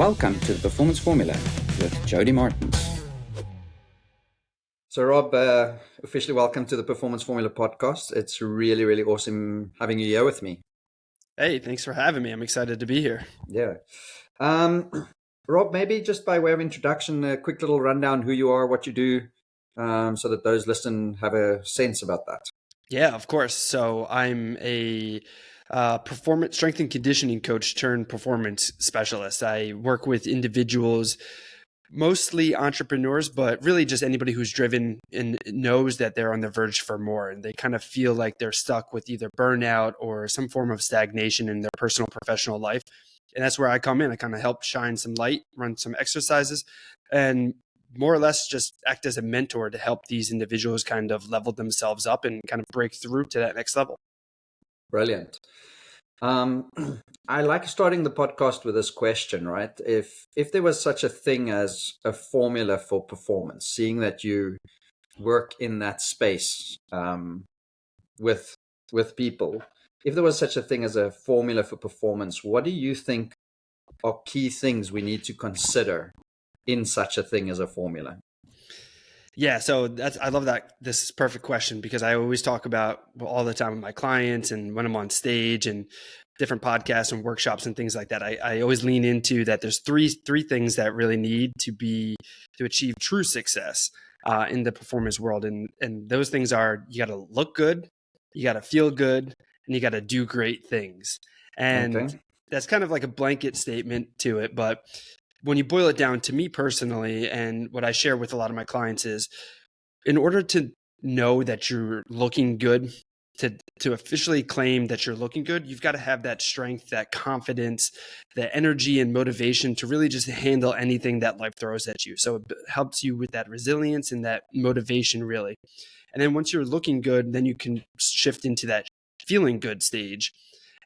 Welcome to the Performance Formula with JODY Martins. So Rob, officially welcome to the Performance Formula podcast. It's really, really awesome having you here with me. Hey, thanks for having me. I'm excited to be here. Yeah. Rob, maybe just by way of introduction, a quick little rundown who you are, what you do, so that those listening have a sense about that. Yeah, of course. So I'm a performance strength and conditioning coach turned performance specialist. I work with individuals, mostly entrepreneurs, but really just anybody who's driven and knows that they're on the verge for more. And they kind of feel like they're stuck with either burnout or some form of stagnation in their personal, professional life. And that's where I come in. I kind of help shine some light, run some exercises, and more or less just act as a mentor to help these individuals kind of level themselves up and kind of break through to that next level. Brilliant. I like starting the podcast with this question, right? If there was such a thing as a formula for performance, seeing that you work in that space with people, if there was such a thing as a formula for performance, what do you think are key things we need to consider in such a thing as a formula? Yeah, so I love that. This is a perfect question because I always talk about all the time with my clients and when I'm on stage and different podcasts and workshops and things like that. I always lean into that. There's three things that really need to achieve true success in the performance world, and those things are: you got to look good, you got to feel good, and you got to do great things. And that's kind of like a blanket statement to it, but when you boil it down to me personally, and what I share with a lot of my clients is, in order to know that you're looking good, to officially claim that you're looking good, you've got to have that strength, that confidence, that energy and motivation to really just handle anything that life throws at you. So it helps you with that resilience and that motivation, really. And then once you're looking good, then you can shift into that feeling good stage.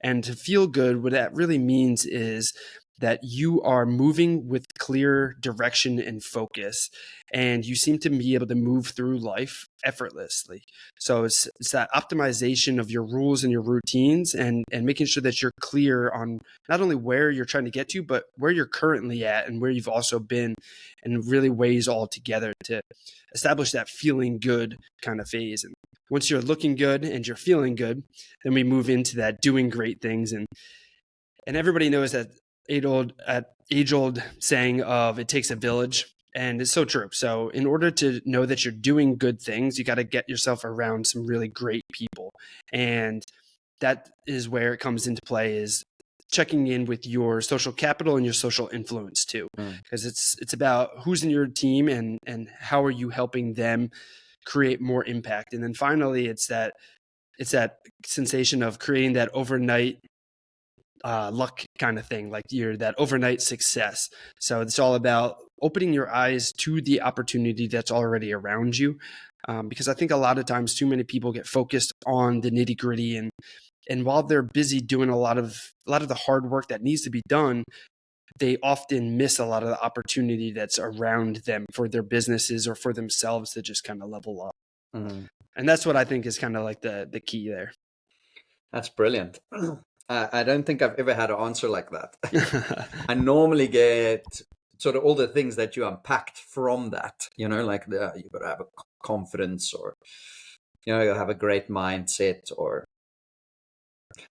And to feel good, what that really means is that you are moving with clear direction and focus, and you seem to be able to move through life effortlessly. So it's that optimization of your rules and your routines, and making sure that you're clear on not only where you're trying to get to, but where you're currently at and where you've also been, and really weighs all together to establish that feeling good kind of phase. And once you're looking good and you're feeling good, then we move into that doing great things. And everybody knows that age-old saying of it takes a village, and it's so true. So in order to know that you're doing good things, you got to get yourself around some really great people. And that is where it comes into play, is checking in with your social capital and your social influence too, because it's about who's in your team and how are you helping them create more impact. And then finally, it's that sensation of creating that overnight luck kind of thing, like you're that overnight success. So it's all about opening your eyes to the opportunity that's already around you. Because I think a lot of times too many people get focused on the nitty gritty, and while they're busy doing a lot of the hard work that needs to be done, they often miss a lot of the opportunity that's around them for their businesses or for themselves to just kind of level up. And that's what I think is kind of like the key there. That's brilliant. I don't think I've ever had an answer like that. I normally get sort of all the things that you unpacked from that, like you've got to have a confidence, or, you have a great mindset, or,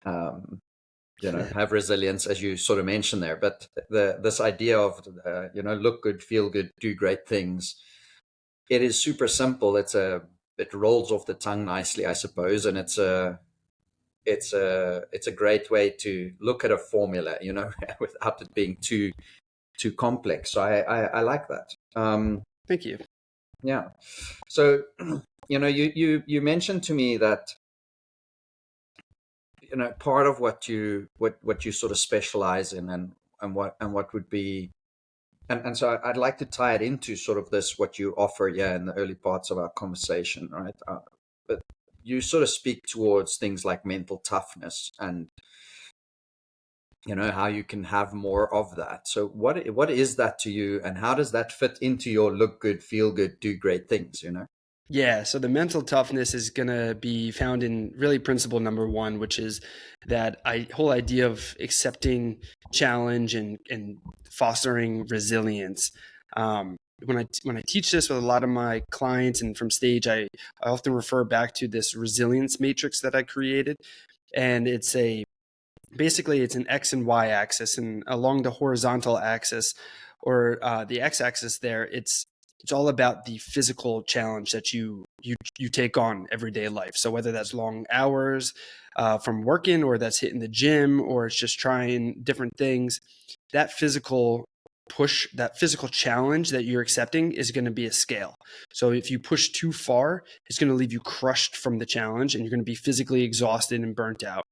have resilience, as you sort of mentioned there. But this idea of, look good, feel good, do great things, it is super simple. It rolls off the tongue nicely, I suppose. And it's a great way to look at a formula, without it being too complex. So I like that. Thank you. Yeah. So, you mentioned to me that, part of what you sort of specialize in, and what would be, and so I'd like to tie it into sort of this, what you offer, in the early parts of our conversation, right? But you sort of speak towards things like mental toughness, and how you can have more of that. So what is that to you, and how does that fit into your look good, feel good, do great things? Yeah, so the mental toughness is going to be found in really principle number one, which is that whole idea of accepting challenge and fostering resilience. When I teach this with a lot of my clients and from stage, I often refer back to this resilience matrix that I created, and basically it's an X and Y axis, and along the horizontal axis or the X axis there, it's all about the physical challenge that you take on everyday life. So whether that's long hours from working, or that's hitting the gym, or it's just trying different things, that physical that physical challenge that you're accepting is going to be a scale. So if you push too far, it's going to leave you crushed from the challenge, and you're going to be physically exhausted and burnt out.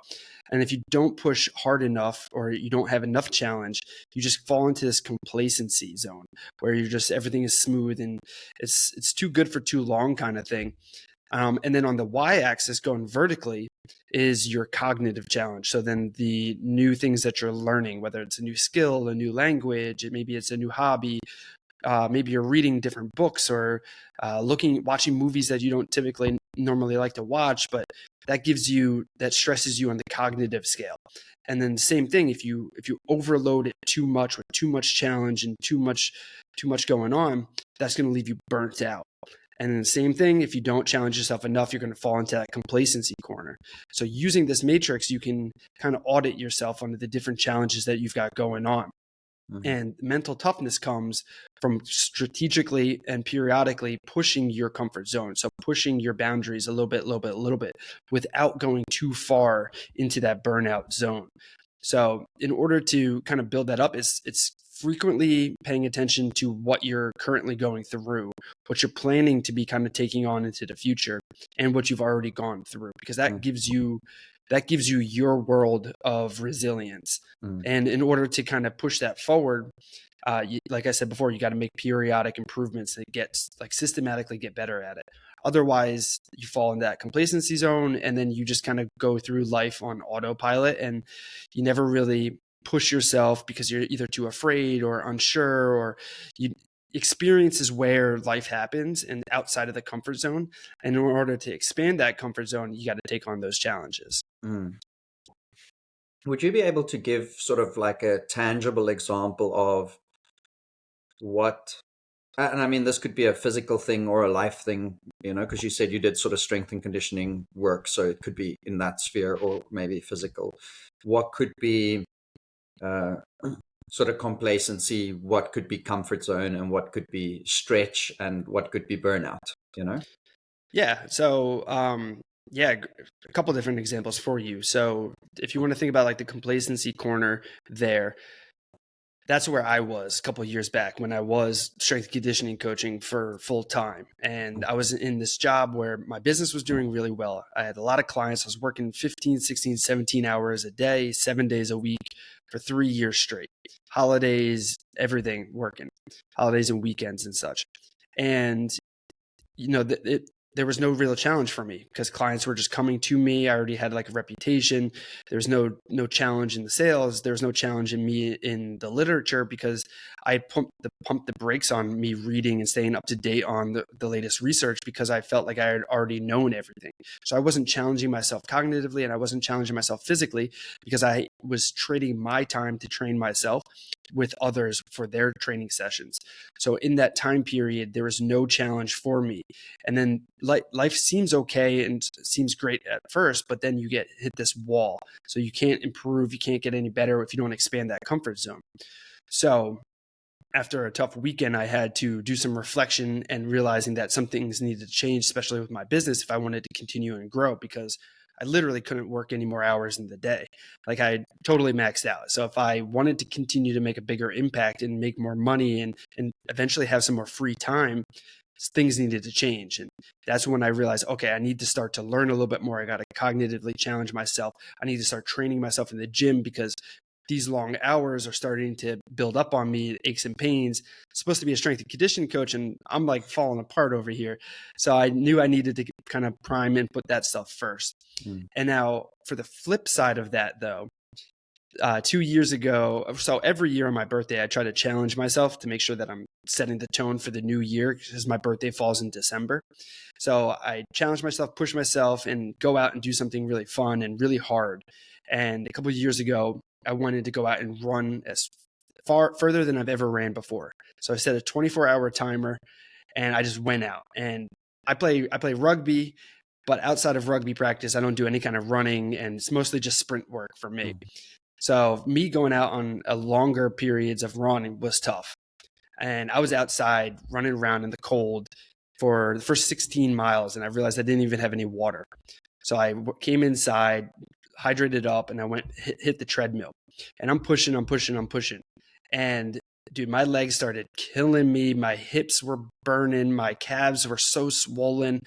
And if you don't push hard enough, or you don't have enough challenge, you just fall into this complacency zone where you're just, everything is smooth and it's too good for too long kind of thing. And then on the y-axis, going vertically, is your cognitive challenge. So then the new things that you're learning, whether it's a new skill, a new language, maybe it's a new hobby, maybe you're reading different books, or watching movies that you don't typically normally like to watch, but that stresses you on the cognitive scale. And then the same thing, if you overload it too much with too much challenge and too much going on, that's going to leave you burnt out. And then the same thing, if you don't challenge yourself enough, you're going to fall into that complacency corner. So using this matrix, you can kind of audit yourself on the different challenges that you've got going on. Mm-hmm. And mental toughness comes from strategically and periodically pushing your comfort zone. So pushing your boundaries a little bit, without going too far into that burnout zone. So in order to kind of build that up, it's frequently paying attention to what you're currently going through, what you're planning to be kind of taking on into the future, and what you've already gone through, because that gives you your world of resilience. And in order to kind of push that forward, like I said before, you got to make periodic improvements that systematically get better at it. Otherwise, you fall in that complacency zone, and then you just kind of go through life on autopilot, and you never really push yourself because you're either too afraid or unsure, or experiences where life happens and outside of the comfort zone. And in order to expand that comfort zone, you got to take on those challenges. Would you be able to give sort of like a tangible example of what, and I mean, this could be a physical thing or a life thing, because you said you did sort of strength and conditioning work. So it could be in that sphere or maybe physical. What could be sort of complacency, what could be comfort zone, and what could be stretch, and what could be burnout, Yeah. So, a couple different examples for you. So if you want to think about like the complacency corner there, that's where I was a couple of years back when I was strength and conditioning coaching for full time. And I was in this job where my business was doing really well. I had a lot of clients. I was working 15, 16, 17 hours a day, 7 days a week for 3 years straight. Holidays, everything working, holidays and weekends and such. And, there was no real challenge for me because clients were just coming to me. I already had like a reputation. There's no challenge in the sales. There's no challenge in me in the literature because I pumped the brakes on me reading and staying up to date on the latest research because I felt like I had already known everything. So I wasn't challenging myself cognitively and I wasn't challenging myself physically because I was trading my time to train myself with others for their training sessions. So in that time period, there was no challenge for me. And then life seems okay and seems great at first, but then you hit this wall. So you can't improve, you can't get any better if you don't expand that comfort zone. So after a tough weekend, I had to do some reflection and realizing that some things needed to change, especially with my business, if I wanted to continue and grow, because I literally couldn't work any more hours in the day. Like I totally maxed out. So if I wanted to continue to make a bigger impact and make more money and eventually have some more free time, things needed to change. And that's when I realized, okay, I need to start to learn a little bit more. I got to cognitively challenge myself. I need to start training myself in the gym because these long hours are starting to build up on me, aches and pains. I'm supposed to be a strength and conditioning coach, and I'm like falling apart over here. So I knew I needed to kind of prime and put that stuff first. And now for the flip side of that, though, 2 years ago. So every year on my birthday, I try to challenge myself to make sure that I'm setting the tone for the new year, because my birthday falls in December. So I challenge myself, push myself, and go out and do something really fun and really hard. And a couple of years ago, I wanted to go out and run as further than I've ever ran before. So I set a 24-hour timer, and I just went out. And I play rugby, but outside of rugby practice, I don't do any kind of running, and it's mostly just sprint work for me. So me going out on a longer periods of running was tough. And I was outside running around in the cold for the first 16 miles, and I realized I didn't even have any water. So I came inside, hydrated up, and I went hit the treadmill. And I'm pushing. And dude, my legs started killing me. My hips were burning. My calves were so swollen.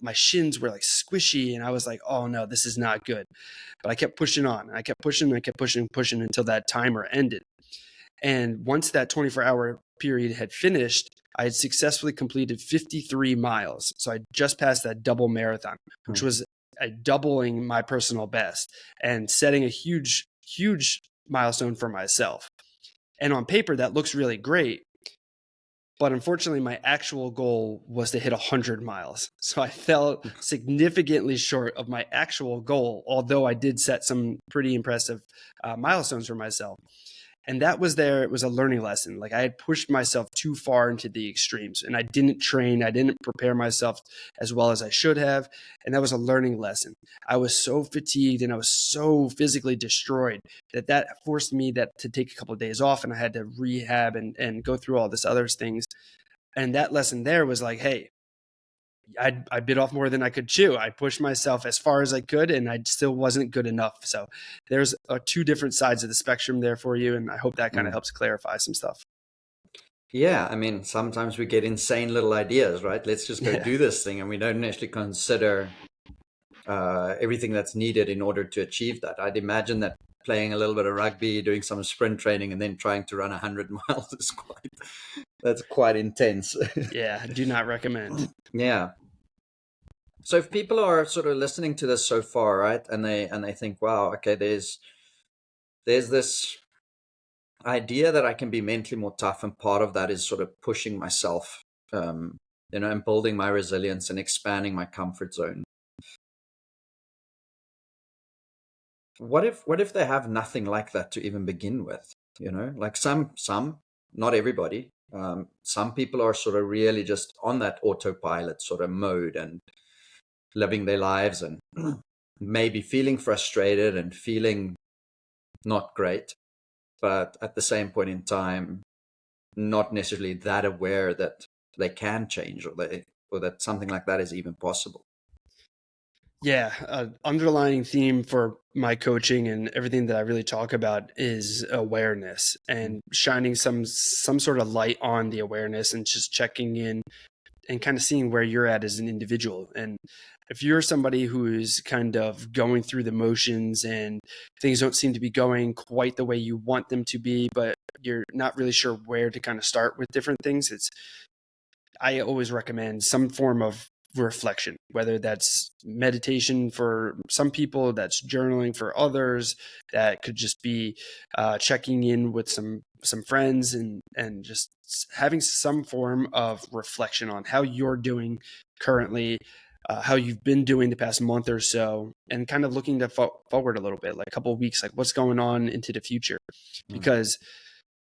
My shins were like squishy. And I was like, oh no, this is not good. But I kept pushing on. I kept pushing until that timer ended. And once that 24-hour period had finished, I had successfully completed 53 miles. So I just passed that double marathon, which was doubling my personal best and setting a huge, huge milestone for myself. And on paper, that looks really great. But unfortunately, my actual goal was to hit 100 miles. So I fell significantly short of my actual goal, although I did set some pretty impressive milestones for myself. And that was it was a learning lesson. Like I had pushed myself too far into the extremes, and I didn't train. I didn't prepare myself as well as I should have. And that was a learning lesson. I was so fatigued and I was so physically destroyed that forced me to take a couple of days off, and I had to rehab and go through all this other things. And that lesson there was like, hey, I bit off more than I could chew. I pushed myself as far as I could, and I still wasn't good enough. So there's two different sides of the spectrum there for you. And I hope that kind of helps clarify some stuff. Yeah, I mean, sometimes we get insane little ideas, right? Let's just go do this thing, and we don't actually consider everything that's needed in order to achieve that. I'd imagine that playing a little bit of rugby, doing some sprint training, and then trying to run 100 miles is quite intense. Yeah, do not recommend. Yeah. So if people are sort of listening to this so far, right, and they think, wow, okay, there's this idea that I can be mentally more tough, and part of that is sort of pushing myself, and building my resilience and expanding my comfort zone. What if they have nothing like that to even begin with? Like some, not everybody. Some people are sort of really just on that autopilot sort of mode and living their lives, and maybe feeling frustrated and feeling not great, but at the same point in time, not necessarily that aware that they can change, or that something like that is even possible. Yeah, underlying theme for my coaching and everything that I really talk about is awareness, and shining some sort of light on the awareness, and just checking in and kind of seeing where you're at as an individual. And if you're somebody who is kind of going through the motions and things don't seem to be going quite the way you want them to be, but you're not really sure where to kind of start with different things, I always recommend some form of reflection, whether that's meditation for some people, that's journaling for others, that could just be checking in with some friends, and just having some form of reflection on how you're doing currently, how you've been doing the past month or so, and kind of looking to forward a little bit, like a couple of weeks, like what's going on into the future. Because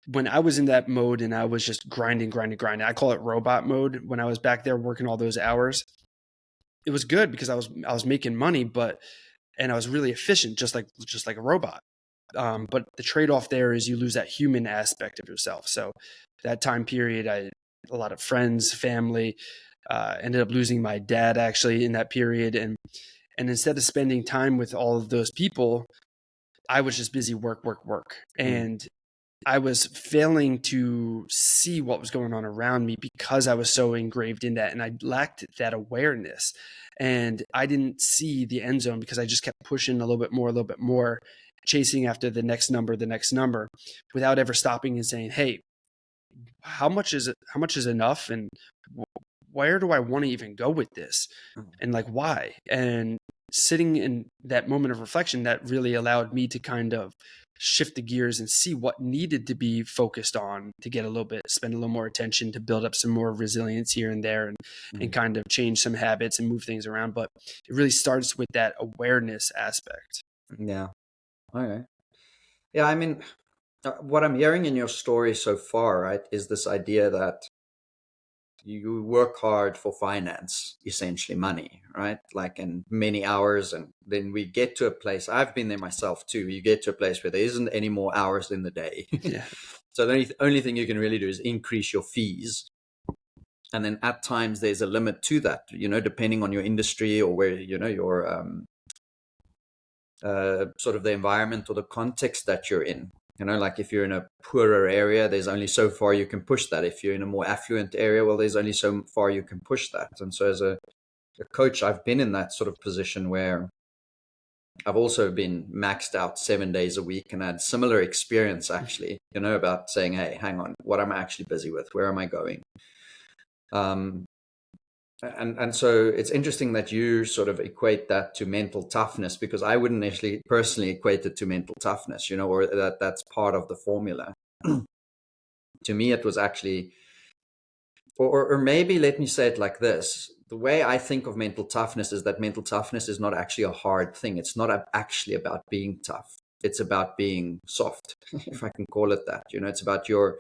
when I was in that mode and I was just grinding, I call it robot mode. When I was back there working all those hours, it was good because I was making money, and I was really efficient, just like a robot. But the trade-off there is you lose that human aspect of yourself. So that time period, I had a lot of friends, family, ended up losing my dad actually in that period. And instead of spending time with all of those people, I was just busy work. And I was failing to see what was going on around me because I was so engraved in that, and I lacked that awareness, and I didn't see the end zone because I just kept pushing a little bit more, chasing after the next number without ever stopping and saying, hey, how much is enough? And where do I want to even go with this? And like, why? And sitting in that moment of reflection, that really allowed me to kind of shift the gears and see what needed to be focused on to get a little bit, spend a little more attention to build up some more resilience here and there, and kind of change some habits and move things around. But it really starts with that awareness aspect. Yeah. Okay. Yeah. I mean, what I'm hearing in your story so far, right, is this idea that you work hard for finance, essentially money, right? Like in many hours. And then we get to a place, I've been there myself too. You get to a place where there isn't any more hours in the day. Yeah. So the only thing you can really do is increase your fees. And then at times there's a limit to that, depending on your industry or where, your sort of the environment or the context that you're in. Like if you're in a poorer area, there's only so far you can push that. If you're in a more affluent area, well, there's only so far you can push that. And so as a coach, I've been in that sort of position where I've also been maxed out 7 days a week, and I had similar experience actually, about saying, hey, hang on, what am I actually busy with? Where am I going? And so it's interesting that you sort of equate that to mental toughness, because I wouldn't actually personally equate it to mental toughness, or that's part of the formula. To me, it was actually, or maybe let me say it like this. The way I think of mental toughness is that mental toughness is not actually a hard thing. It's not actually about being tough. It's about being soft, if I can call it that. It's about your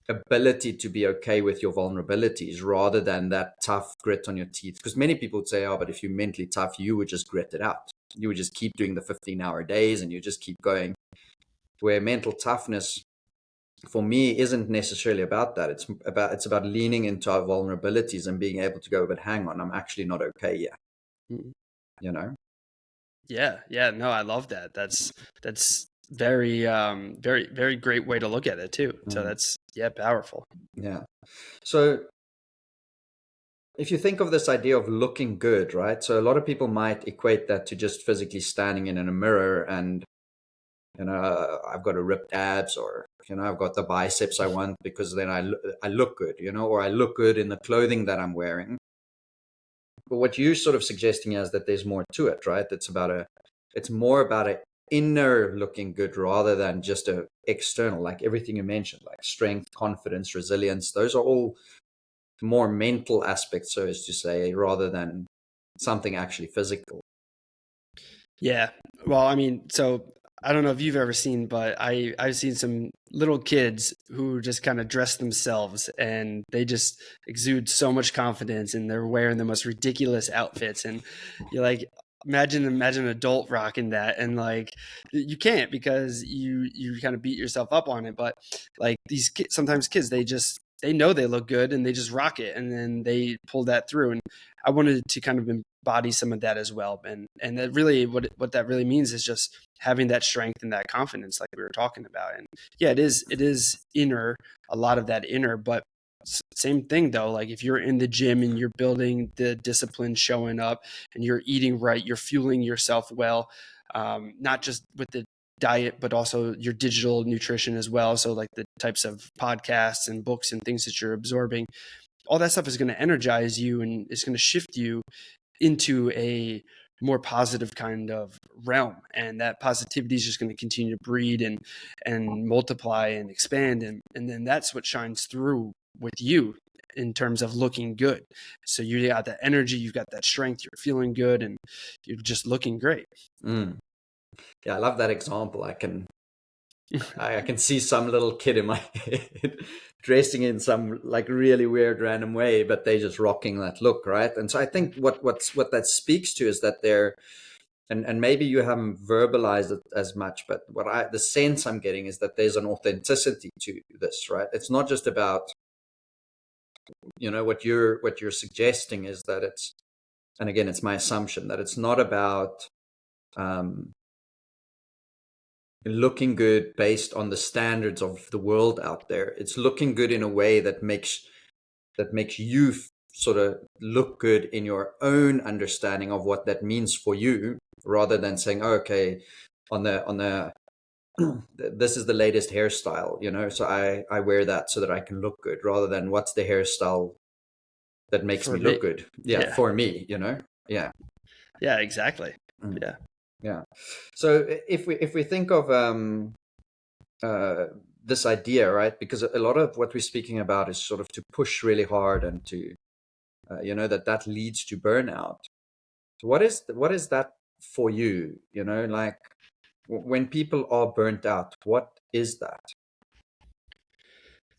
ability to be okay with your vulnerabilities rather than that tough grit on your teeth. Because many people would say, oh, but if you're mentally tough, you would just grit it out. You would just keep doing the 15-hour days and you just keep going. Where mental toughness for me isn't necessarily about that. It's about leaning into our vulnerabilities and being able to go, but hang on, I'm actually not okay yet. Mm-hmm. Yeah. No, I love that. That's very, very, very great way to look at it too. So that's, powerful. Yeah. So if you think of this idea of looking good, right? So a lot of people might equate that to just physically standing in a mirror and, I've got a ripped abs, or, I've got the biceps I want because then I look good, or I look good in the clothing that I'm wearing. But what you're sort of suggesting is that there's more to it, right? It's more about an inner looking good rather than just a external, like everything you mentioned, like strength, confidence, resilience. Those are all more mental aspects, so as to say, rather than something actually physical. Yeah. Well, I mean, so I don't know if you've ever seen, but I've seen some little kids who just kind of dress themselves and they just exude so much confidence, and they're wearing the most ridiculous outfits. And you're like, imagine an adult rocking that, and like you can't, because you kind of beat yourself up on it. But like these kids, sometimes kids, they know they look good and they just rock it, and then they pull that through. And I wanted to kind of embody some of that as well. And that really, what that really means is just having that strength and that confidence, like we were talking about. And yeah, it is inner, a lot of that inner, but same thing though. Like if you're in the gym and you're building the discipline, showing up, and you're eating right, you're fueling yourself well, not just with the diet, but also your digital nutrition as well. So like the types of podcasts and books and things that you're absorbing, all that stuff is going to energize you and it's going to shift you into a more positive kind of realm. And that positivity is just going to continue to breed and multiply and expand. And then that's what shines through with you in terms of looking good. So you got that energy, you've got that strength, you're feeling good, and you're just looking great. Yeah, I love that example. I can see some little kid in my head dressing in some like really weird random way, but they just rocking that look, right? And so I think what that speaks to is that they're, and maybe you haven't verbalized it as much, but the sense I'm getting is that there's an authenticity to this, right? It's not just about, what you're suggesting is that it's, and again, it's my assumption that it's not about looking good based on the standards of the world out there. It's looking good in a way that makes you sort of look good in your own understanding of what that means for you, rather than saying, oh, okay, on the this is the latest hairstyle, so I wear that so that I can look good, rather than what's the hairstyle that makes me look good. Yeah, for me, yeah. Yeah, exactly. Yeah. Yeah. So if we think of this idea, right? Because a lot of what we're speaking about is sort of to push really hard and to that leads to burnout. So what is that for you? Like when people are burnt out, what is that?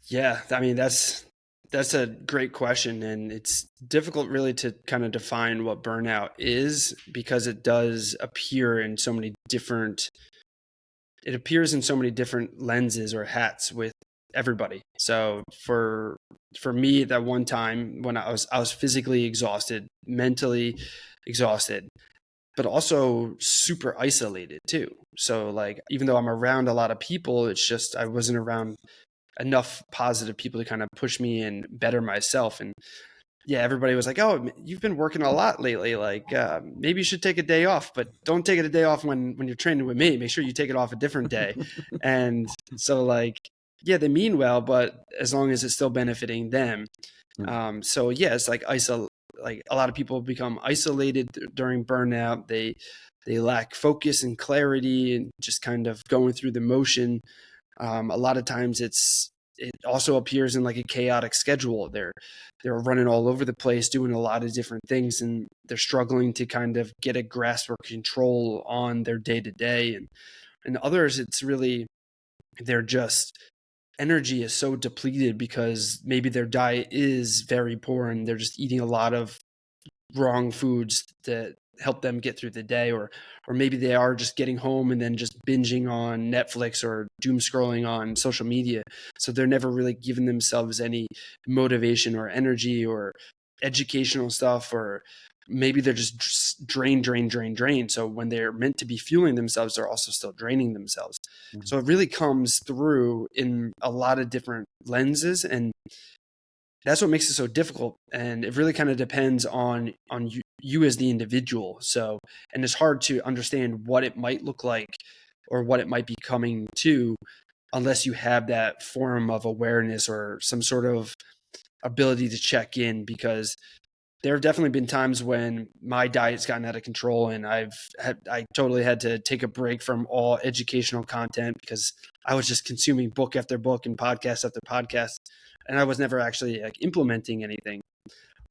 Yeah, I mean that's a great question, and it's difficult really to kind of define what burnout is because it appears in so many different lenses or hats with everybody. So for me, that one time when I was physically exhausted, mentally exhausted, but also super isolated too. So like even though I'm around a lot of people, it's just I wasn't around enough positive people to kind of push me and better myself. And yeah, everybody was like, "Oh, you've been working a lot lately. Like, maybe you should take a day off, but don't take it a day off when you're training with me. Make sure you take it off a different day." And so, like, yeah, they mean well, but as long as it's still benefiting them. Mm, So yeah, it's like like a lot of people become isolated during burnout. They lack focus and clarity, and just kind of going through the motion. A lot of times it also appears in like a chaotic schedule. They're running all over the place, doing a lot of different things, and they're struggling to kind of get a grasp or control on their day to day. And others, it's really they're just energy is so depleted because maybe their diet is very poor and they're just eating a lot of wrong foods that help them get through the day, or maybe they are just getting home and then just binging on Netflix or doom scrolling on social media, so they're never really giving themselves any motivation or energy or educational stuff, or maybe they're just drain. So when they're meant to be fueling themselves, they're also still draining themselves. mm, So it really comes through in a lot of different lenses, and that's what makes it so difficult. And it really kind of depends on you as the individual. So, and it's hard to understand what it might look like or what it might be coming to unless you have that form of awareness or some sort of ability to check in, because there have definitely been times when my diet's gotten out of control and I totally had to take a break from all educational content because I was just consuming book after book and podcast after podcast, and I was never actually like implementing anything.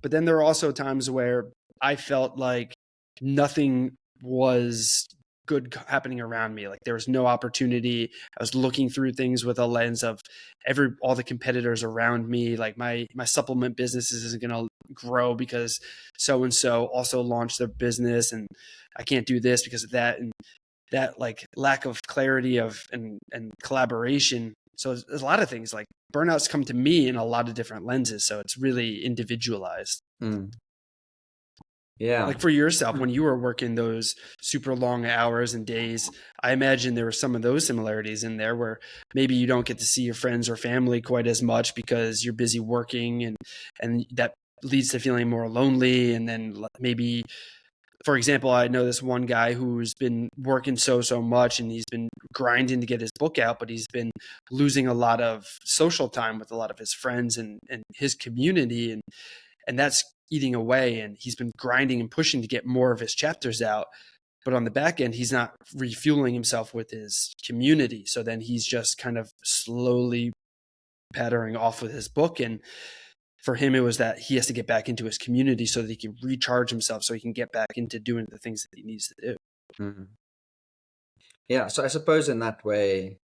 But then there are also times where I felt like nothing was good happening around me. Like there was no opportunity. I was looking through things with a lens of all the competitors around me. Like my supplement business isn't going to grow because so and so also launched their business, and I can't do this because of that. And that like lack of clarity of and collaboration. So there's a lot of things like burnouts come to me in a lot of different lenses. So it's really individualized. mm. Yeah. Like for yourself, when you were working those super long hours and days, I imagine there were some of those similarities in there where maybe you don't get to see your friends or family quite as much because you're busy working, and that leads to feeling more lonely. And then maybe, for example, I know this one guy who's been working so much and he's been grinding to get his book out, but he's been losing a lot of social time with a lot of his friends and his community, and that's eating away. And he's been grinding and pushing to get more of his chapters out, but on the back end he's not refueling himself with his community, so then he's just kind of slowly pattering off with his book. And for him it was that he has to get back into his community so that he can recharge himself so he can get back into doing the things that he needs to do. Mm. Yeah. So I suppose in that way,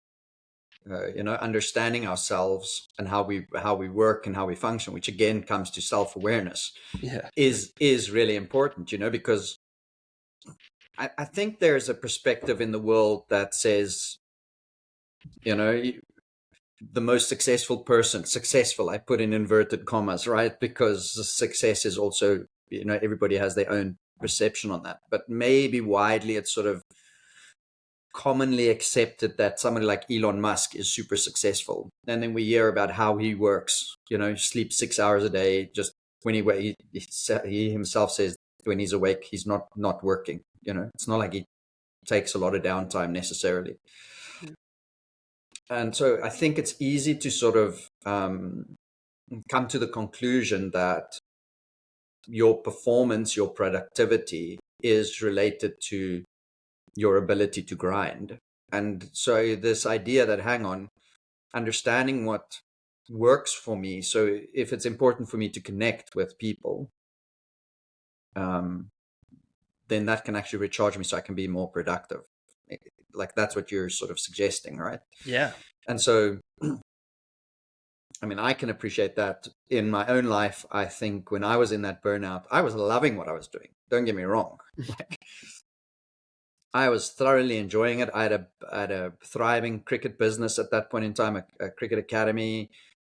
understanding ourselves and how we work and how we function, which again comes to self-awareness, Yeah. is really important. Because I think there's a perspective in the world that says, you know, the most successful person, successful, I put in inverted commas, right? Because success is also, everybody has their own perception on that. But maybe widely, it's sort of commonly accepted that somebody like Elon Musk is super successful. And then we hear about how he works, sleeps 6 hours a day. Just when he himself says when he's awake, he's not working. It's not like he takes a lot of downtime necessarily. And so I think it's easy to sort of come to the conclusion that your performance, your productivity is related to your ability to grind. And so this idea that, hang on, understanding what works for me. So if it's important for me to connect with people, then that can actually recharge me so I can be more productive. Like that's what you're sort of suggesting, right? Yeah. And so, I mean, I can appreciate that in my own life. I think when I was in that burnout, I was loving what I was doing. Don't get me wrong. Like, I was thoroughly enjoying it. I had a thriving cricket business at that point in time, a cricket academy.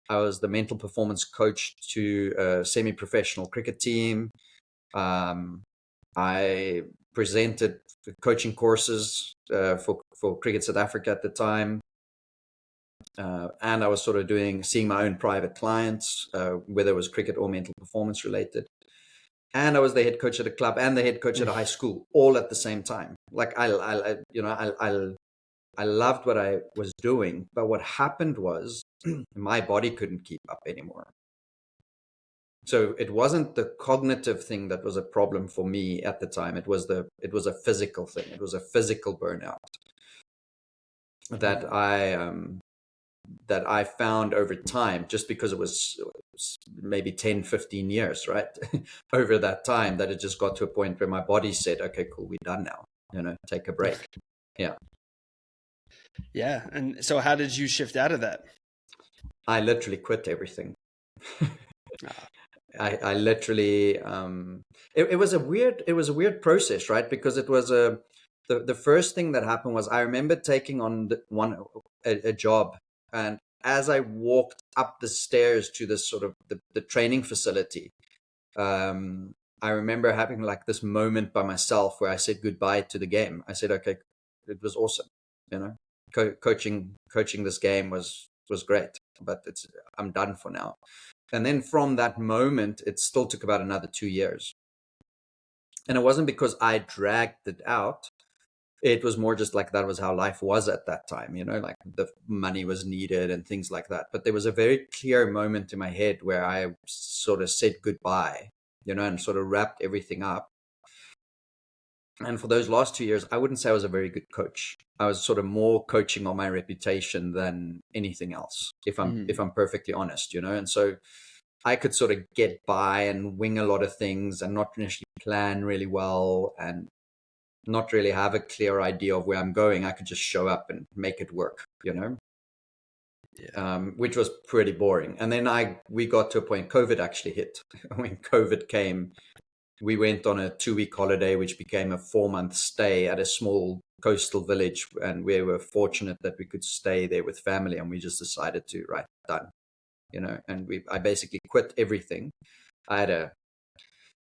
I was the mental performance coach to a semi-professional cricket team. I presented coaching courses for Cricket South Africa at the time. And I was sort of seeing my own private clients, whether it was cricket or mental performance related. And I was the head coach at a club and the head coach at a high school, all at the same time. Like I loved what I was doing, but what happened was my body couldn't keep up anymore. So it wasn't the cognitive thing that was a problem for me at the time. It was a physical thing. It was a physical burnout that I found over time, just because it was maybe 10, 15 years, right? Over that time, that it just got to a point where my body said, okay, cool, we're done now, take a break. Yeah. Yeah. And so how did you shift out of that? I literally quit everything. I literally, it was a weird process, right? Because it was the first thing that happened was I remember taking on a job, and as I walked up the stairs to this sort of the training facility, I remember having like this moment by myself where I said goodbye to the game. I said, okay, it was awesome, coaching this game was great, but I'm done for now. And then from that moment, it still took about another 2 years. And it wasn't because I dragged it out. It was more just like that was how life was at that time, like the money was needed and things like that. But there was a very clear moment in my head where I sort of said goodbye, and sort of wrapped everything up. And for those last 2 years, I wouldn't say I was a very good coach. I was sort of more coaching on my reputation than anything else, if I'm perfectly honest, And so I could sort of get by and wing a lot of things and not initially plan really well and not really have a clear idea of where I'm going. I could just show up and make it work, which was pretty boring. And then we got to a point, COVID actually hit. When COVID came, we went on a 2-week holiday, which became a 4-month stay at a small coastal village. And we were fortunate that we could stay there with family. And we just decided to, right, done, and I basically quit everything. I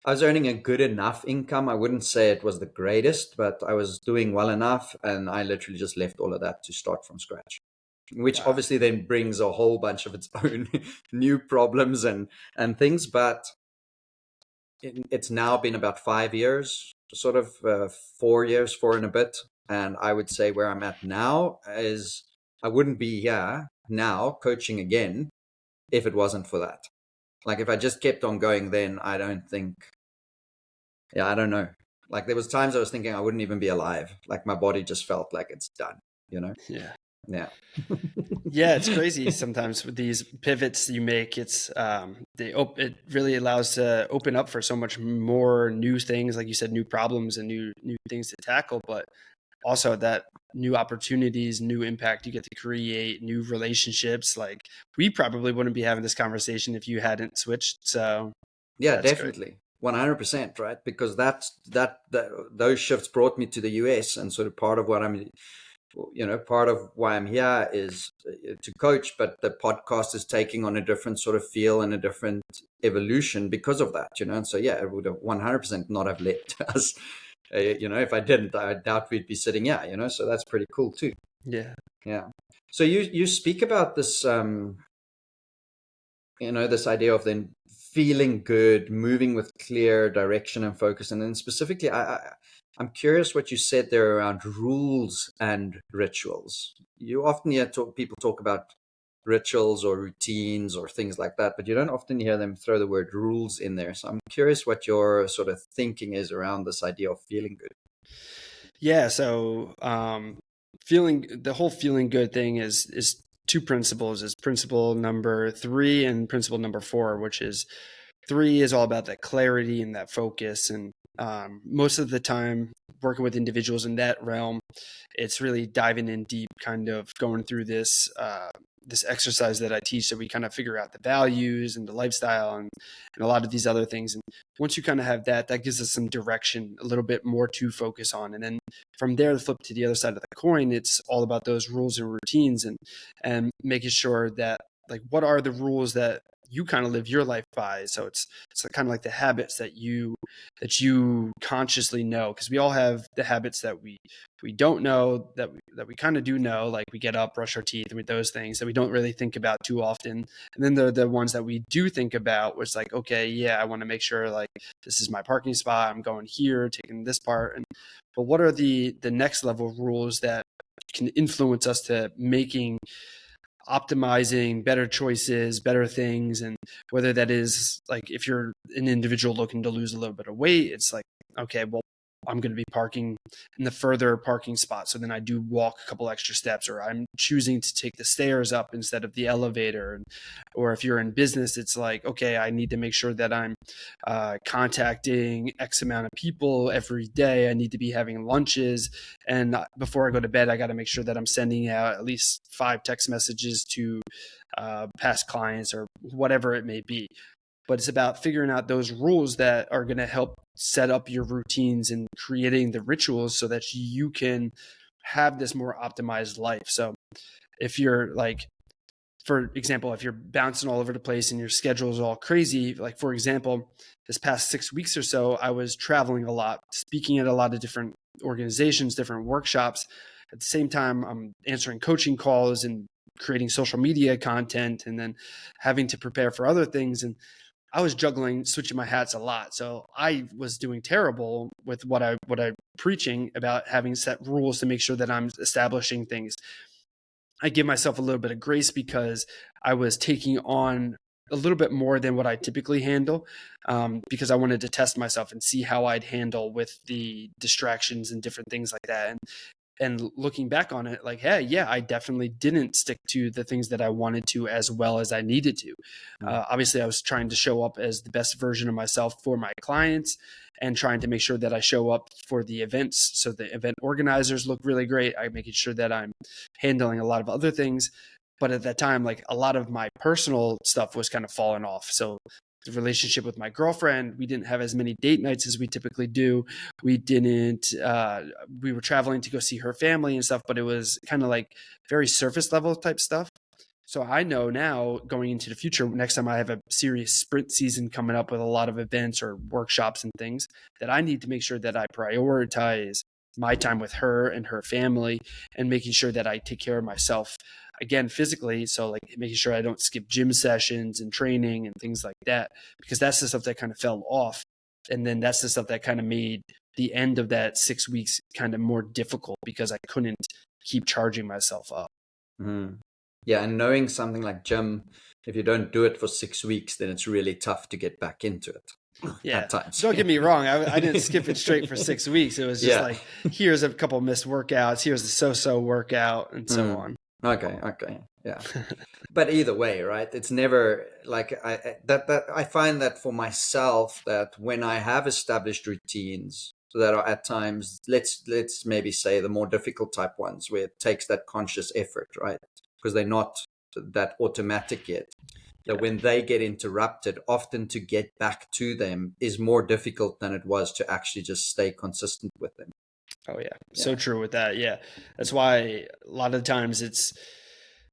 was earning a good enough income. I wouldn't say it was the greatest, but I was doing well enough. And I literally just left all of that to start from scratch, which obviously then brings a whole bunch of its own new problems and things. But it's now been about 5 years, sort of 4 years, 4 and a bit. And I would say where I'm at now is I wouldn't be here now coaching again if it wasn't for that. Like if I just kept on going, then I don't know. Like there was times I was thinking I wouldn't even be alive. Like my body just felt like it's done, Yeah. Yeah. Yeah, it's crazy sometimes with these pivots you make. It's it really allows to open up for so much more new things, like you said, new problems and new things to tackle, but also that new opportunities, new impact you get to create, new relationships. Like we probably wouldn't be having this conversation if you hadn't switched. So yeah, definitely. Great. 100%, right? Because those shifts brought me to the US, and sort of part of why I'm here is to coach, but the podcast is taking on a different sort of feel and a different evolution because of that, And so, yeah, it would have 100% not have left us, if I didn't, I doubt we'd be sitting here, So that's pretty cool too. Yeah. Yeah. So you speak about this, this idea of then feeling good, moving with clear direction and focus. And then specifically, I'm curious what you said there around rules and rituals. You often hear people talk about rituals or routines or things like that, but you don't often hear them throw the word rules in there. So I'm curious what your sort of thinking is around this idea of feeling good. Yeah. So, the whole feeling good thing is two principles, is principle number 3 and principle number 4, which is 3 is all about that clarity and that focus. And most of the time working with individuals in that realm, it's really diving in deep, kind of going through this exercise that I teach, so we kind of figure out the values and the lifestyle and a lot of these other things. And once you kind of have that, that gives us some direction, a little bit more to focus on. And then from there, the flip to the other side of the coin, it's all about those rules and routines, and making sure that, like, what are the rules that you kind of live your life by. So it's kind of like the habits that you consciously know, because we all have the habits that we don't know, that we kind of do know, like we get up, brush our teeth, and with those things that we don't really think about too often. And then there are the ones that we do think about, which, like, okay, yeah, I want to make sure, like, this is my parking spot, I'm going here, taking this part. And but what are the next level rules that can influence us to making, optimizing better choices, better things? And whether that is, like, if you're an individual looking to lose a little bit of weight, it's like, okay, well, I'm going to be parking in the further parking spot, so then I do walk a couple extra steps, or I'm choosing to take the stairs up instead of the elevator. And or if you're in business, it's like, okay, I need to make sure that I'm contacting X amount of people every day. I need to be having lunches, and before I go to bed, I got to make sure that I'm sending out at least 5 text messages to past clients or whatever it may be. But it's about figuring out those rules that are going to help set up your routines and creating the rituals so that you can have this more optimized life. So if you're, like, for example, if you're bouncing all over the place and your schedule is all crazy, like, for example, this past 6 weeks or so, I was traveling a lot, speaking at a lot of different organizations, different workshops. At the same time, I'm answering coaching calls and creating social media content, and then having to prepare for other things. And I was juggling, switching my hats a lot. So I was doing terrible with what I'm preaching about, having set rules to make sure that I'm establishing things. I give myself a little bit of grace because I was taking on a little bit more than what I typically handle, because I wanted to test myself and see how I'd handle with the distractions and different things like that. And looking back on it, like, hey, yeah, I definitely didn't stick to the things that I wanted to as well as I needed to. Obviously, I was trying to show up as the best version of myself for my clients, and trying to make sure that I show up for the events, so the event organizers look really great. I'm making sure that I'm handling a lot of other things. But at that time, like, a lot of my personal stuff was kind of falling off. So the relationship with my girlfriend, we didn't have as many date nights as we typically do. We didn't, we were traveling to go see her family and stuff, but it was kind of like very surface level type stuff. So I know now, going into the future, next time I have a serious sprint season coming up with a lot of events or workshops and things, that I need to make sure that I prioritize my time with her and her family, and making sure that I take care of myself, again, physically. So, like, making sure I don't skip gym sessions and training and things like that, because that's the stuff that kind of fell off. And then that's the stuff that kind of made the end of that 6 weeks kind of more difficult, because I couldn't keep charging myself up. Mm. Yeah, and knowing something like gym, if you don't do it for 6 weeks, then it's really tough to get back into it Yeah. at times. Don't get me wrong. I didn't skip it straight for 6 weeks. It was just like, here's a couple missed workouts, here's the so-so workout, and so on. Okay, yeah. But either way, right? It's never like I find that for myself, that when I have established routines, so that are at times, let's maybe say the more difficult type ones, where it takes that conscious effort, right? Because they're not that automatic yet. That when they get interrupted, often to get back to them is more difficult than it was to actually just stay consistent with them. Oh yeah. So true with that. Yeah. That's why a lot of the times it's,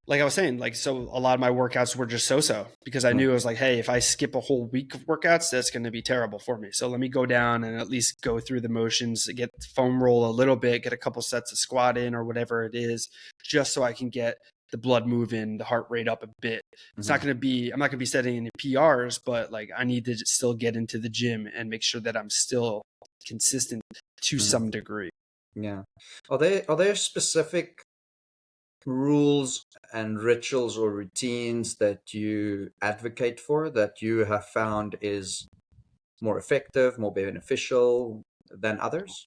like I was saying, like, so a lot of my workouts were just so-so, because I knew I was like, hey, if I skip a whole week of workouts, that's going to be terrible for me. So let me go down and at least go through the motions, get foam roll a little bit, get a couple sets of squat in or whatever it is, just so I can get the blood moving, the heart rate up a bit. It's not going to be, I'm not going to be setting any PRs, but, like, I need to still get into the gym and make sure that I'm still consistent to some degree. Yeah. Are there specific rules and rituals or routines that you advocate for, that you have found is more effective, more beneficial than others?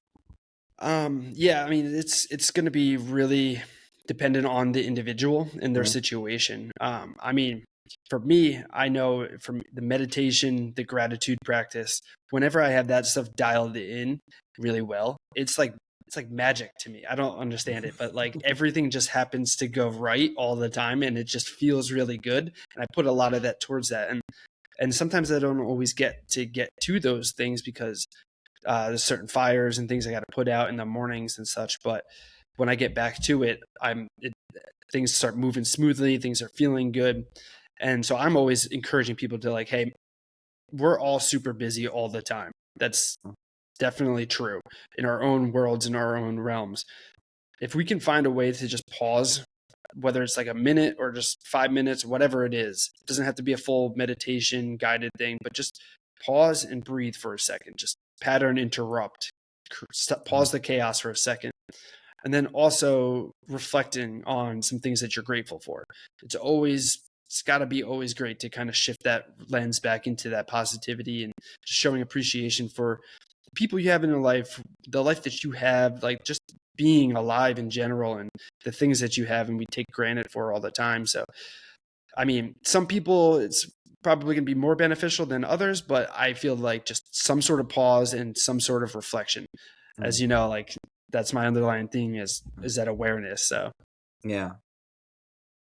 Yeah, I mean, it's going to be really dependent on the individual and their Mm. situation. I mean, for me, I know from the meditation, the gratitude practice, whenever I have that stuff dialed in really well, it's like magic to me. I don't understand it, but like everything just happens to go right all the time, and it just feels really good. And I put a lot of that towards that, and sometimes I don't always get to those things because there's certain fires and things I got to put out in the mornings and such. But when I get back to it, things start moving smoothly. Things are feeling good. And so I'm always encouraging people to like, hey, we're all super busy all the time. That's definitely true in our own worlds, in our own realms. If we can find a way to just pause, whether it's like a minute or just 5 minutes, whatever it is, it doesn't have to be a full meditation guided thing, but just pause and breathe for a second. Just pattern interrupt, pause the chaos for a second. And then also reflecting on some things that you're grateful for. It's got to be always great to kind of shift that lens back into that positivity and just showing appreciation for the people you have in your life, the life that you have, like just being alive in general and the things that you have and we take granted for all the time. So, I mean, some people it's probably going to be more beneficial than others, but I feel like just some sort of pause and some sort of reflection. As Mm. you know, like that's my underlying thing is that awareness. So, Yeah.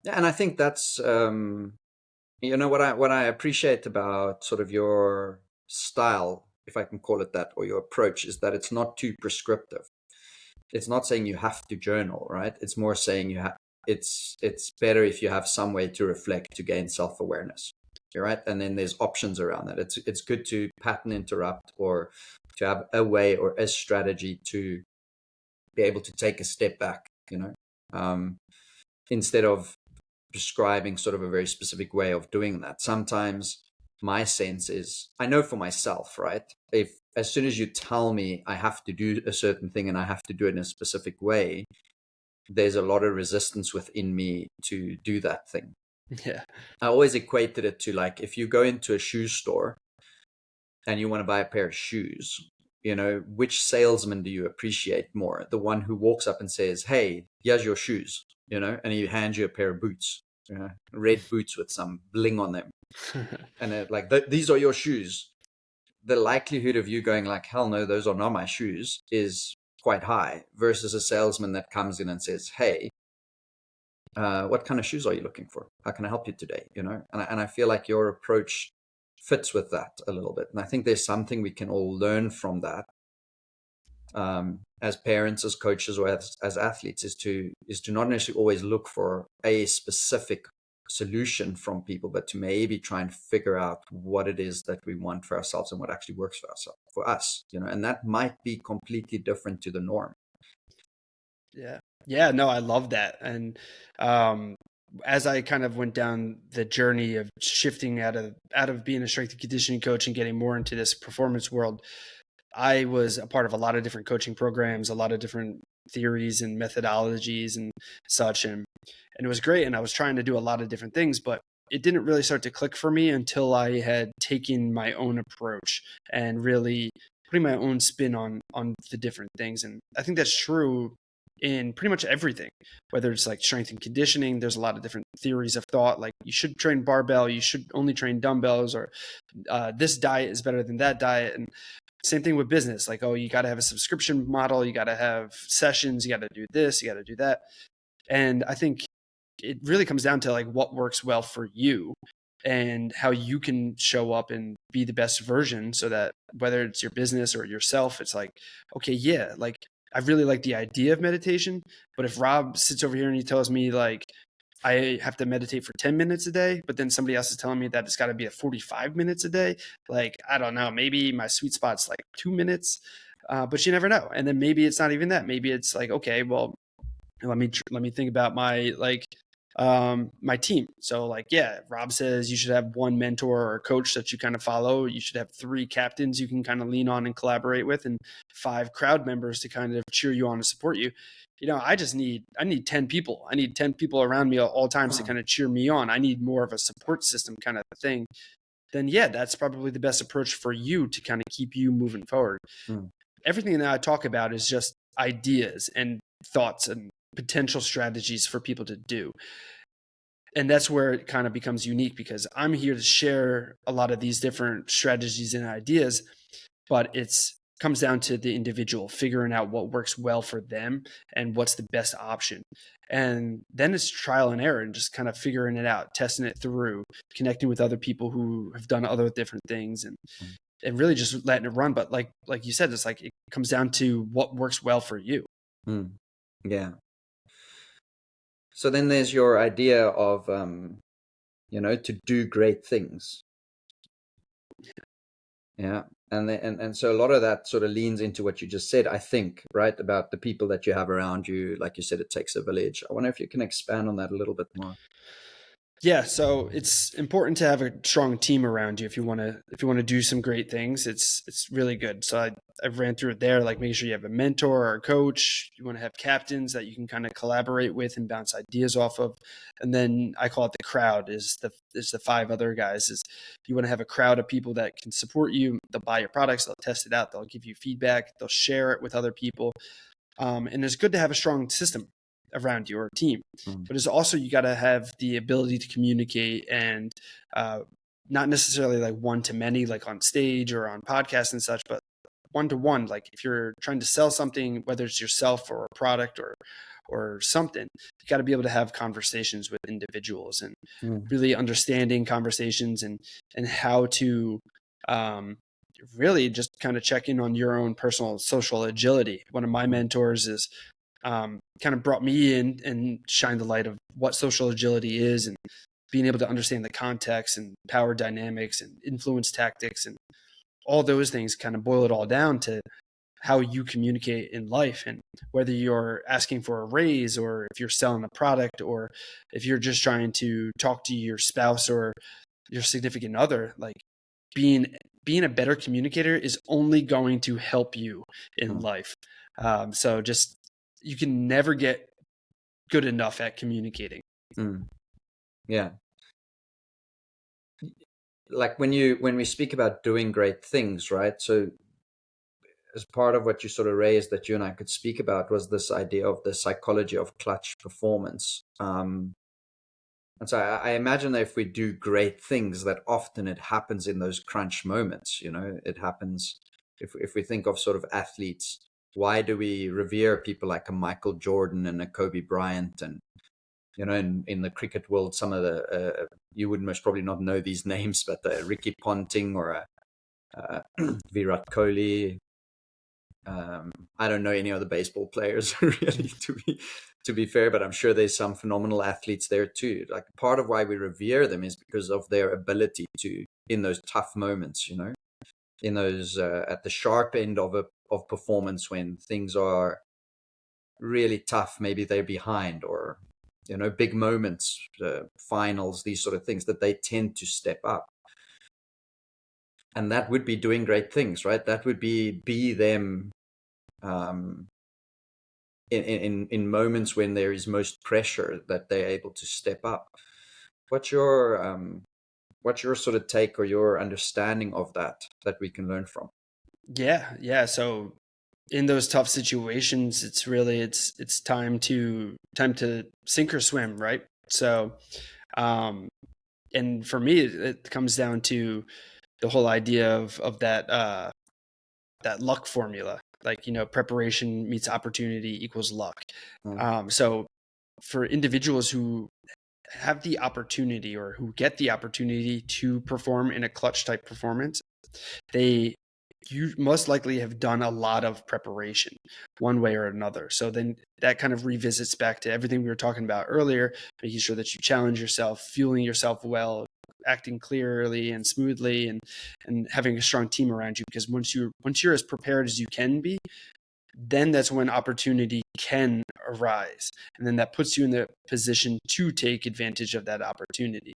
Yeah, and I think that's what I appreciate about sort of your style, if I can call it that, or your approach, is that it's not too prescriptive. It's not saying you have to journal, right? It's more saying it's better if you have some way to reflect to gain self-awareness. Right? And then there's options around that. It's good to pattern interrupt or to have a way or a strategy to be able to take a step back, instead of prescribing sort of a very specific way of doing that. Sometimes my sense is, I know for myself, right? If as soon as you tell me I have to do a certain thing and I have to do it in a specific way, there's a lot of resistance within me to do that thing. yeah. I always equated it to like if you go into a shoe store and you want to buy a pair of shoes, which salesman do you appreciate more? The one who walks up and says, "Hey, here's your shoes," and he hands you a pair of boots, red boots with some bling on them. And like, these are your shoes. The likelihood of you going like, hell no, those are not my shoes is quite high versus a salesman that comes in and says, "Hey, what kind of shoes are you looking for? How can I help you today?" And I feel like your approach fits with that a little bit. And I think there's something we can all learn from that, as parents, as coaches, or as athletes, is to not necessarily always look for a specific solution from people, but to maybe try and figure out what it is that we want for ourselves and what actually works for us, and that might be completely different to the norm. Yeah. Yeah, no, I love that. And um as I kind of went down the journey of shifting out of being a strength and conditioning coach and getting more into this performance world, I was a part of a lot of different coaching programs, a lot of different theories and methodologies and such. And it was great. And I was trying to do a lot of different things, but it didn't really start to click for me until I had taken my own approach and really putting my own spin on the different things. And I think that's true in pretty much everything, whether it's like strength and conditioning. There's a lot of different theories of thought, like you should train barbell, you should only train dumbbells, or this diet is better than that diet. And same thing with business, like, oh, you got to have a subscription model, you got to have sessions, you got to do this, you got to do that. And I think it really comes down to like what works well for you and how you can show up and be the best version, so that whether it's your business or yourself, it's like, okay, yeah, like I really like the idea of meditation, but if Rob sits over here and he tells me like I have to meditate for 10 minutes a day, but then somebody else is telling me that it's got to be at 45 minutes a day, like I don't know, maybe my sweet spot's like 2 minutes, but you never know. And then maybe it's not even that. Maybe it's like, okay, well, let me think about my team. So like, yeah, Rob says you should have one mentor or coach that you kind of follow. You should have 3 captains you can kind of lean on and collaborate with, and 5 crowd members to kind of cheer you on and support you. I need 10 people. I need 10 people around me at all times to kind of cheer me on. I need more of a support system kind of thing. Then yeah, that's probably the best approach for you to kind of keep you moving forward. Mm. Everything that I talk about is just ideas and thoughts and potential strategies for people to do. And that's where it kind of becomes unique, because I'm here to share a lot of these different strategies and ideas, but it's comes down to the individual figuring out what works well for them and what's the best option. And then it's trial and error and just kind of figuring it out, testing it through, connecting with other people who have done other different things, and really just letting it run. But like you said, it's like it comes down to what works well for you. Yeah. So then there's your idea of, to do great things. Yeah. And so a lot of that sort of leans into what you just said, I think, right? About the people that you have around you. Like you said, it takes a village. I wonder if you can expand on that a little bit more. Yeah, so it's important to have a strong team around you if you want to do some great things. It's really good. So I ran through it there, like making sure you have a mentor or a coach. You want to have captains that you can kind of collaborate with and bounce ideas off of. And then I call it the crowd, is the five other guys. Is you want to have a crowd of people that can support you. They'll buy your products, they'll test it out, they'll give you feedback, they'll share it with other people. And it's good to have a strong system around your team, but it's also, you got to have the ability to communicate, and not necessarily like one to many, like on stage or on podcasts and such, but one to one. Like if you're trying to sell something, whether it's yourself or a product or something, you got to be able to have conversations with individuals and really understanding conversations and how to really just kind of check in on your own personal social agility. One of my mentors is kind of brought me in and shined the light of what social agility is, and being able to understand the context and power dynamics and influence tactics and all those things, kind of boil it all down to how you communicate in life, and whether you're asking for a raise or if you're selling a product or if you're just trying to talk to your spouse or your significant other. Like being a better communicator is only going to help you in life. So just, you can never get good enough at communicating. Yeah. Like when we speak about doing great things, right? So as part of what you sort of raised that you and I could speak about was this idea of the psychology of clutch performance. And so I imagine that if we do great things, that often it happens in those crunch moments. It happens if we think of sort of athletes. Why do we revere people like a Michael Jordan and a Kobe Bryant? And, in the cricket world, some of the, you would most probably not know these names, but Ricky Ponting or Virat Kohli. I don't know any other baseball players really, to be fair, but I'm sure there's some phenomenal athletes there too. Like part of why we revere them is because of their ability to, in those tough moments, in those at the sharp end of performance, when things are really tough, maybe they're behind, or big moments, finals, these sort of things, that they tend to step up. And that would be doing great things, right? That would be them in moments when there is most pressure, that they're able to step up. What's your sort of take or your understanding of that we can learn from? Yeah. So in those tough situations, it's really, it's time to sink or swim, right? So, and for me, it comes down to the whole idea of that luck formula. Like, preparation meets opportunity equals luck. So for individuals who have the opportunity, or who get the opportunity to perform in a clutch type performance, you most likely have done a lot of preparation one way or another. So then that kind of revisits back to everything we were talking about earlier, making sure that you challenge yourself, fueling yourself well, acting clearly and smoothly, and having a strong team around you. Because once you're as prepared as you can be, then that's when opportunity can arise. And then that puts you in the position to take advantage of that opportunity.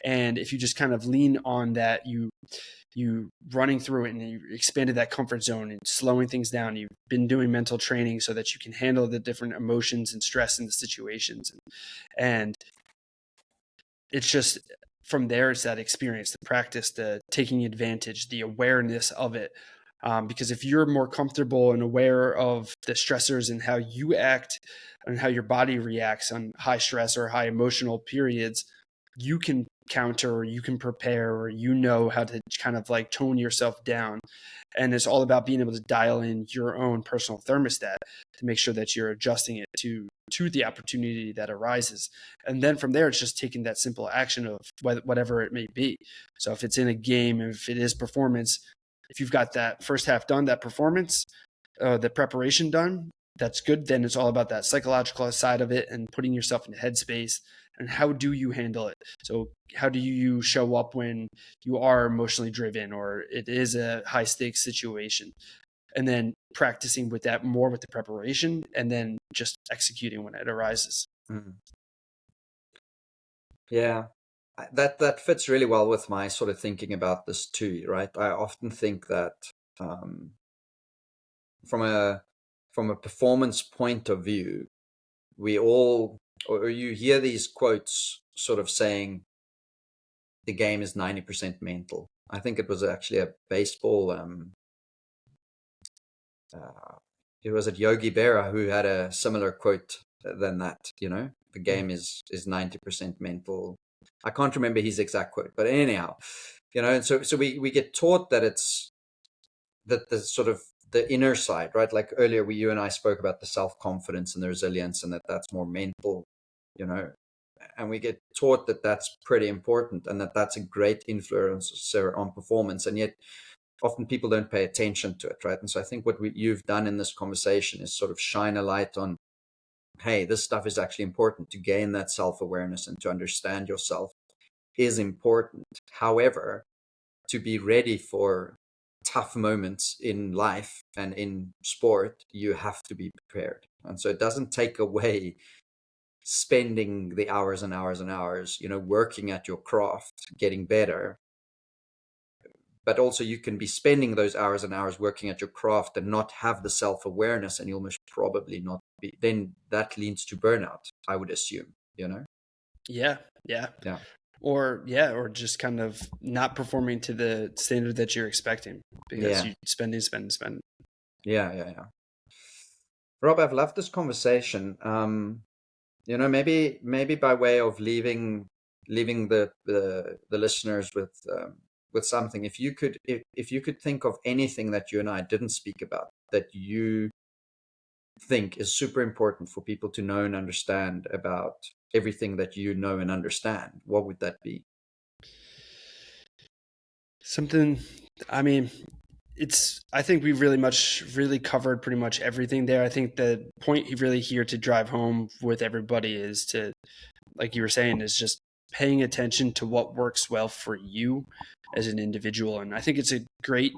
And if you just kind of lean on that, you running through it, and you expanded that comfort zone and slowing things down. You've been doing mental training so that you can handle the different emotions and stress in the situations. And it's just, from there, it's that experience, the practice, the taking advantage, the awareness of it. Because if you're more comfortable and aware of the stressors and how you act and how your body reacts on high stress or high emotional periods, you can counter, or you can prepare, or you know how to kind of like tone yourself down. And it's all about being able to dial in your own personal thermostat to make sure that you're adjusting it to the opportunity that arises. And then from there, it's just taking that simple action of whatever it may be. So if it's in a game, if it is performance, if you've got that first half done, that performance, the preparation done, that's good. Then it's all about that psychological side of it and putting yourself in the headspace. And how do you handle it? So how do you show up when you are emotionally driven or it is a high stakes situation? And then practicing with that more with the preparation and then just executing when it arises. Mm. Yeah, that fits really well with my sort of thinking about this too, right? I often think that from a performance point of view, we all, or you hear these quotes sort of saying the game is 90% mental. I think it was actually a baseball it was at Yogi Berra who had a similar quote than that, the game is 90% mental. I can't remember his exact quote, but anyhow, and so we get taught that it's that the sort of the inner side, right? Like earlier, you and I spoke about the self-confidence and the resilience, and that's more mental, and we get taught that that's pretty important and that that's a great influencer on performance, and yet often people don't pay attention to it, right? And so I think what you've done in this conversation is sort of shine a light on, hey, this stuff is actually important. To gain that self-awareness and to understand yourself is important. However, to be ready for tough moments in life and in sport, you have to be prepared. And so it doesn't take away spending the hours and hours and hours, working at your craft, getting better. But also you can be spending those hours and hours working at your craft and not have the self-awareness, and you'll most probably not be, then that leads to burnout, I would assume, Yeah. Or just kind of not performing to the standard that you're expecting because you spend. Yeah. Rob, I've loved this conversation. Maybe by way of leaving the listeners with something, if you could think of anything that you and I didn't speak about that you think is super important for people to know and understand about everything that you know and understand, what would that be? Something, I mean, I think we really covered pretty much everything there. I think the point really here to drive home with everybody is to, like you were saying, is just paying attention to what works well for you as an individual. And I think it's a great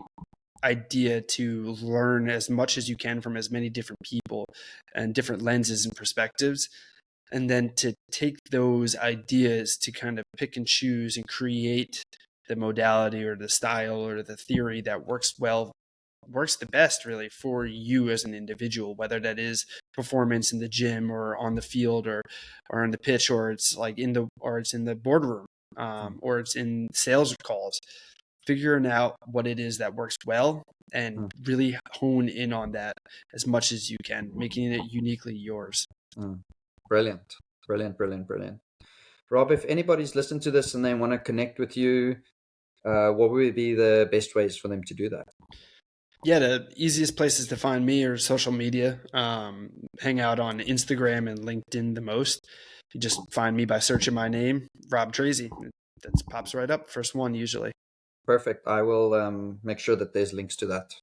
idea to learn as much as you can from as many different people and different lenses and perspectives. And then to take those ideas to kind of pick and choose and create the modality or the style or the theory that works the best really for you as an individual, whether that is performance in the gym or on the field or on the pitch, or it's like it's in the boardroom, or it's in sales calls. Figuring out what it is that works well and really hone in on that as much as you can, making it uniquely yours. Brilliant. Rob, if anybody's listened to this and they want to connect with you, what would be the best ways for them to do that? Yeah, the easiest places to find me are social media. Hang out on Instagram and LinkedIn the most. You just find me by searching my name, Rob Tracz. That pops right up, first one usually. Perfect. I will make sure that there's links to that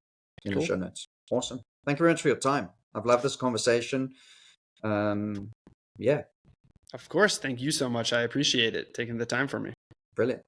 in the show notes. Awesome. Thank you very much for your time. I've loved this conversation. Yeah. Of course. Thank you so much. I appreciate it, taking the time for me. Brilliant.